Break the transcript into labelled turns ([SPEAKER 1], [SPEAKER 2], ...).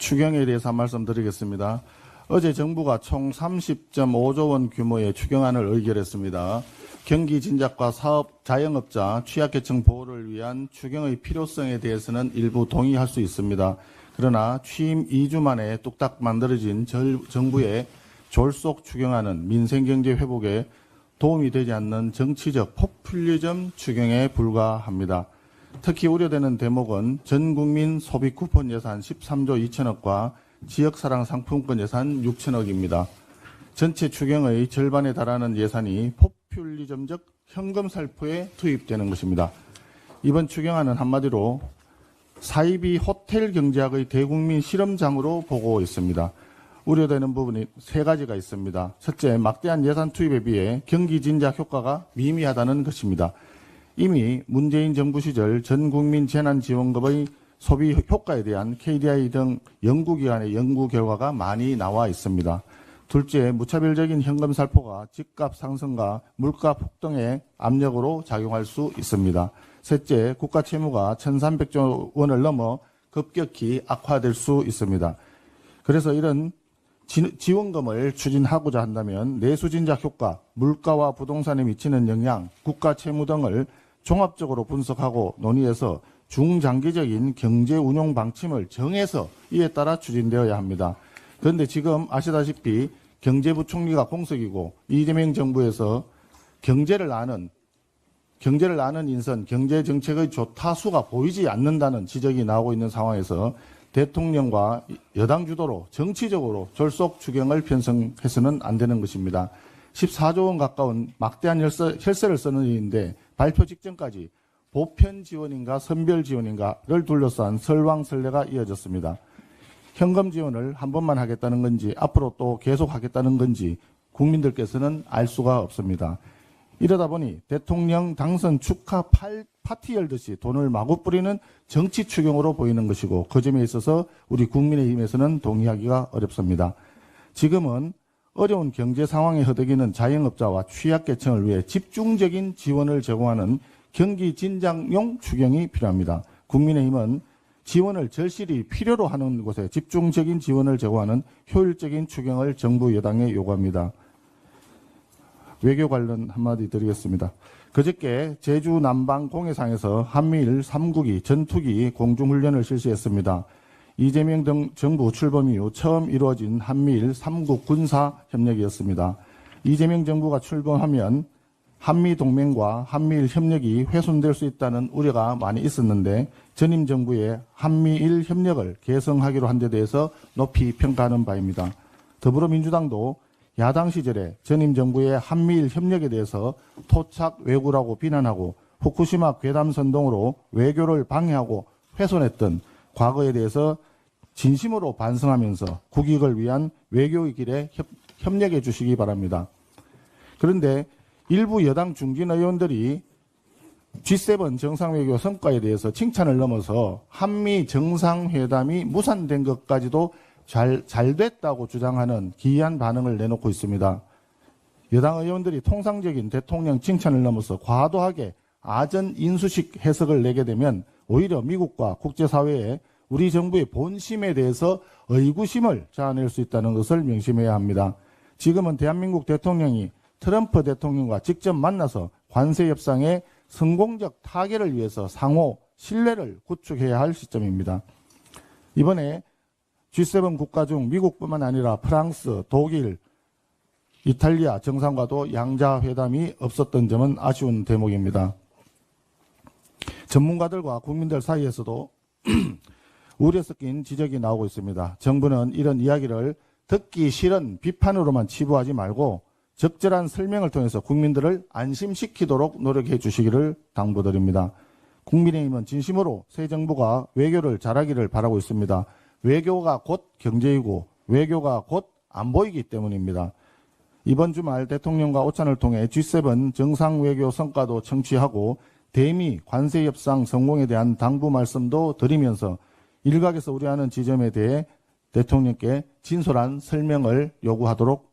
[SPEAKER 1] 추경에 대해서 한 말씀 드리겠습니다. 어제 정부가 총 30.5조 원 규모의 추경안을 의결했습니다. 경기 진작과 사업 자영업자 취약계층 보호를 위한 추경의 필요성에 대해서는 일부 동의할 수 있습니다. 그러나 취임 2주 만에 뚝딱 만들어진 정부의 졸속 추경안은 민생경제 회복에 도움이 되지 않는 정치적 포퓰리즘 추경에 불과합니다. 특히 우려되는 대목은 전국민 소비 쿠폰 예산 13조 2천억과 지역사랑 상품권 예산 6천억입니다. 전체 추경의 절반에 달하는 예산이 포퓰리즘적 현금 살포에 투입되는 것입니다. 이번 추경안은 한마디로 사이비 호텔 경제학의 대국민 실험장으로 보고 있습니다. 우려되는 부분이 세 가지가 있습니다. 첫째, 막대한 예산 투입에 비해 경기 진작 효과가 미미하다는 것입니다. 이미 문재인 정부 시절 전국민 재난지원금의 소비 효과에 대한 KDI 등 연구기관의 연구 결과가 많이 나와 있습니다. 둘째, 무차별적인 현금 살포가 집값 상승과 물가 폭등의 압력으로 작용할 수 있습니다. 셋째, 국가 채무가 1,300조 원을 넘어 급격히 악화될 수 있습니다. 그래서 이런 지원금을 추진하고자 한다면 내수 진작 효과, 물가와 부동산에 미치는 영향, 국가 채무 등을 종합적으로 분석하고 논의해서 중장기적인 경제 운용 방침을 정해서 이에 따라 추진되어야 합니다. 그런데 지금 아시다시피 경제부총리가 공석이고 이재명 정부에서 경제를 아는 인선, 경제정책의 조타수가 보이지 않는다는 지적이 나오고 있는 상황에서 대통령과 여당 주도로 정치적으로 졸속 추경을 편성해서는 안 되는 것입니다. 14조 원 가까운 막대한 혈세를 쓰는 일인데 발표 직전까지 보편 지원인가 선별 지원인가를 둘러싼 설왕설래가 이어졌습니다. 현금 지원을 한 번만 하겠다는 건지 앞으로 또 계속 하겠다는 건지 국민들께서는 알 수가 없습니다. 이러다 보니 대통령 당선 축하 파티 열듯이 돈을 마구 뿌리는 정치 추경으로 보이는 것이고 그 점에 있어서 우리 국민의힘에서는 동의하기가 어렵습니다. 지금은 어려운 경제 상황에 허덕이는 자영업자와 취약계층을 위해 집중적인 지원을 제공하는 경기 진작용 추경이 필요합니다. 국민의힘은 지원을 절실히 필요로 하는 곳에 집중적인 지원을 제공하는 효율적인 추경을 정부 여당에 요구합니다. 외교 관련 한마디 드리겠습니다. 그저께 제주 남방 공해상에서 한미일 3국이 전투기 공중훈련을 실시했습니다. 이재명 등 정부 출범 이후 처음 이루어진 한미일 3국 군사협력이었습니다. 이재명 정부가 출범하면 한미동맹과 한미일 협력이 훼손될 수 있다는 우려가 많이 있었는데 전임 정부의 한미일 협력을 개성하기로 한 데 대해서 높이 평가하는 바입니다. 더불어민주당도 야당 시절에 전임 정부의 한미일 협력에 대해서 토착 왜구라고 비난하고 후쿠시마 괴담 선동으로 외교를 방해하고 훼손했던 과거에 대해서 진심으로 반성하면서 국익을 위한 외교의 길에 협력해 주시기 바랍니다. 그런데 일부 여당 중진 의원들이 G7 정상외교 성과에 대해서 칭찬을 넘어서 한미 정상회담이 무산된 것까지도 잘 됐다고 주장하는 기이한 반응을 내놓고 있습니다. 여당 의원들이 통상적인 대통령 칭찬을 넘어서 과도하게 아전 인수식 해석을 내게 되면 오히려 미국과 국제사회에 우리 정부의 본심에 대해서 의구심을 자아낼 수 있다는 것을 명심해야 합니다. 지금은 대한민국 대통령이 트럼프 대통령과 직접 만나서 관세 협상의 성공적 타결을 위해서 상호 신뢰를 구축해야 할 시점입니다. 이번에 G7 국가 중 미국뿐만 아니라 프랑스, 독일, 이탈리아 정상과도 양자 회담이 없었던 점은 아쉬운 대목입니다. 전문가들과 국민들 사이에서도 우려 섞인 지적이 나오고 있습니다. 정부는 이런 이야기를 듣기 싫은 비판으로만 치부하지 말고 적절한 설명을 통해서 국민들을 안심시키도록 노력해 주시기를 당부드립니다. 국민의힘은 진심으로 새 정부가 외교를 잘하기를 바라고 있습니다. 외교가 곧 경제이고 외교가 곧 안보이기 때문입니다. 이번 주말 대통령과 오찬을 통해 G7 정상외교 성과도 청취하고 대미 관세협상 성공에 대한 당부 말씀도 드리면서 일각에서 우려하는 지점에 대해 대통령께 진솔한 설명을 요구하도록